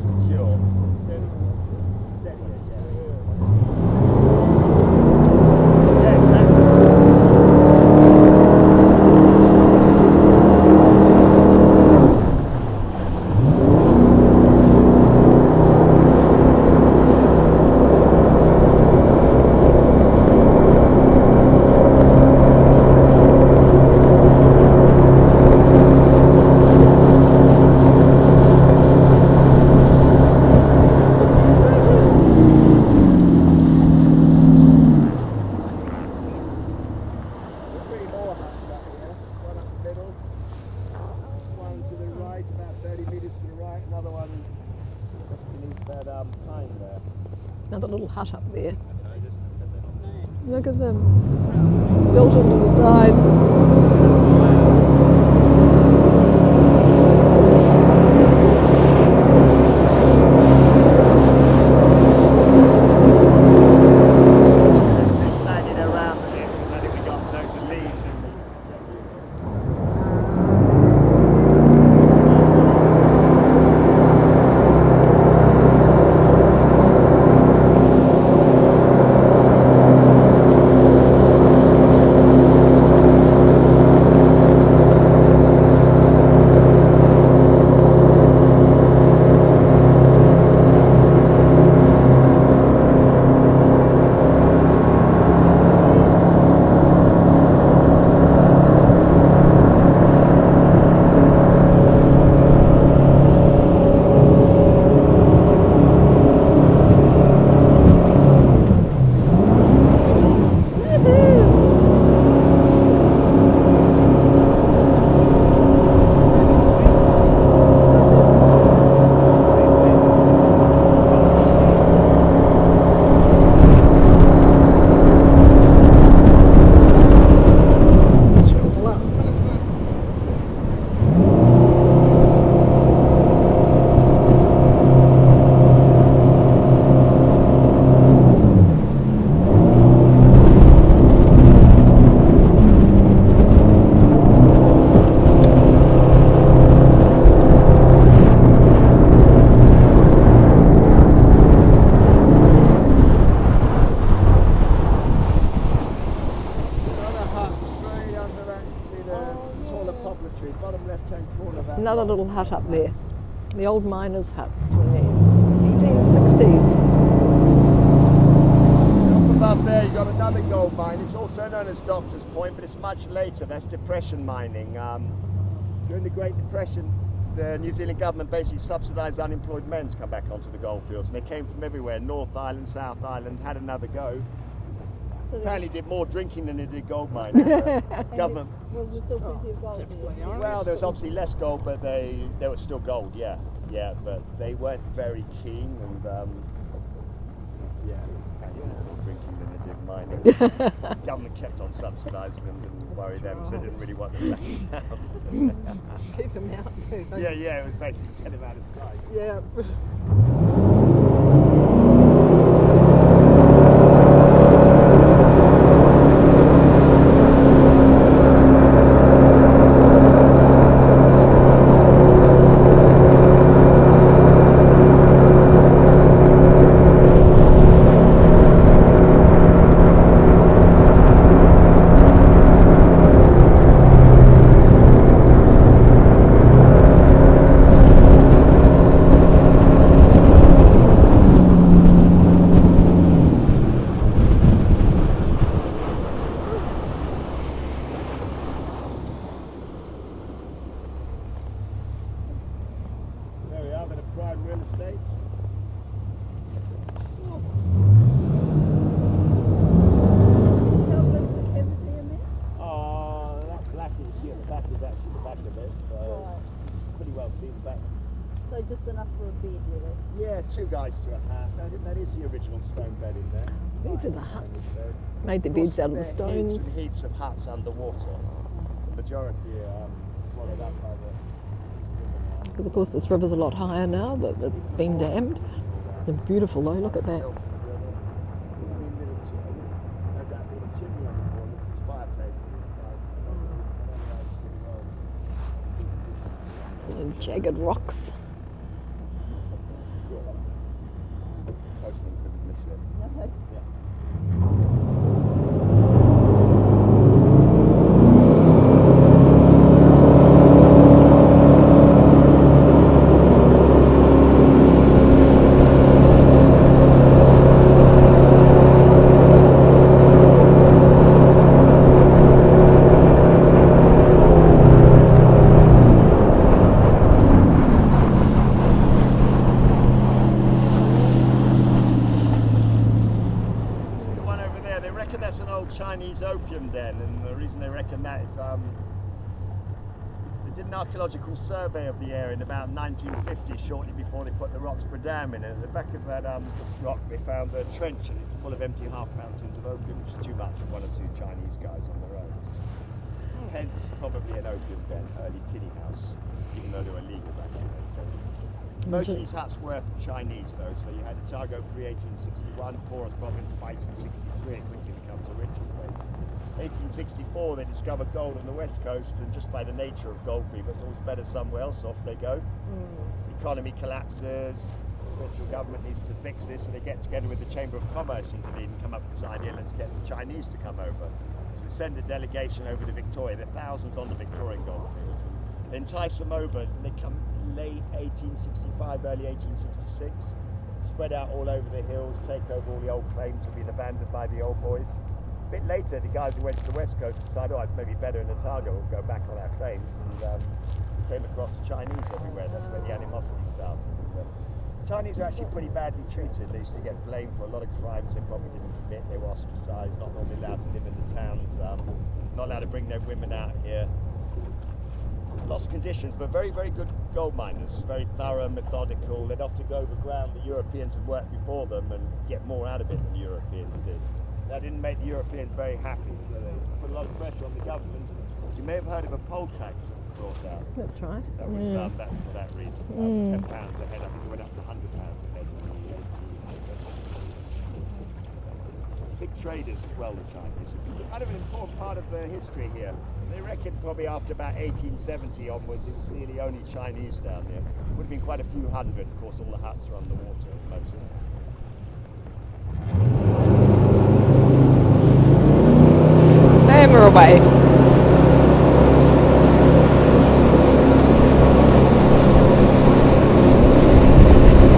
secure. Steady as, yeah. Yeah, exactly. Another little hut up there. Look at them. It's built into the side. Another little hut up there. The old miners' huts from the 1860s. Up above there you've got another gold mine. It's also known as Doctor's Point, but it's much later. That's depression mining. During the Great Depression, the New Zealand government basically subsidised unemployed men to come back onto the goldfields, and they came from everywhere, North Island, South Island, had another go. Apparently did more drinking than they did gold mining. Government. Was there still plenty of gold there? Well, there was obviously less gold, but they were still gold, yeah, but they weren't very keen, and apparently more drinking than they did mining. Government kept on subsidising them, didn't worry them, because they didn't really want them left down. Keep them out. Yeah, it was basically get them out of sight. Yeah. So just enough for a bed, really? Yeah, 2 guys to a hut. That is the original stone bed in there. These are the huts. Made the beds out of the stones. Heaps and heaps of huts underwater. The majority are swallowed up by the... Because of course this river's a lot higher now, but it's been dammed. They're beautiful though, look at that. And jagged rocks. honestly. No. See the one over there? They reckon that's an old Chinese opium den, and the reason they reckon that is they did an archaeological survey of the area in about 1950, shortly before they put the Roxburgh Dam in. And at the back of that rock, they found a trench and it's full of empty half-pound tins of opium, which is too much for one or two Chinese guys on their own. Hence, probably an opium den, early tinny house, even though they were legal back in those days. Most of these huts were Chinese though, so you had Otago pre-1861, porous province, 1863, it quickly becomes a riches place. 1864 they discover gold on the west coast, and just by the nature of gold fever, it's always better somewhere else, off they go. The economy collapses, the provincial government needs to fix this, so they get together with the Chamber of Commerce in Dunedin and come up with this idea, let's get the Chinese to come over. So we send a delegation over to Victoria, there are thousands on the Victorian gold fields, and they entice them over, and they come late 1865, early 1866, spread out all over the hills, take over all the old claims that have been abandoned by the old boys. A bit later, the guys who went to the west coast decided, oh, it's maybe better in Otago, we'll go back on our claims, and we came across the Chinese everywhere. That's where the animosity started. The Chinese are actually pretty badly treated. They used to get blamed for a lot of crimes they probably didn't commit. They were ostracized, not normally allowed to live in the towns, not allowed to bring their women out here. Lots of conditions, but very, very good gold miners. Very thorough, methodical. They'd often go overground. The Europeans had worked before them and get more out of it than the Europeans did. That didn't make the Europeans very happy, so they put a lot of pressure on the government. You may have heard of a poll tax that was brought out. That's right. That was that's for that reason. £10 a head. I think it went up to £100 a head in the 1870s. Big traders as well, the Chinese. Kind of an important part of their history here. They reckon probably after about 1870 onwards, it was really only Chinese down there. Would have been quite a few hundred. Of course, all the huts are on the water, most of them. And we're away.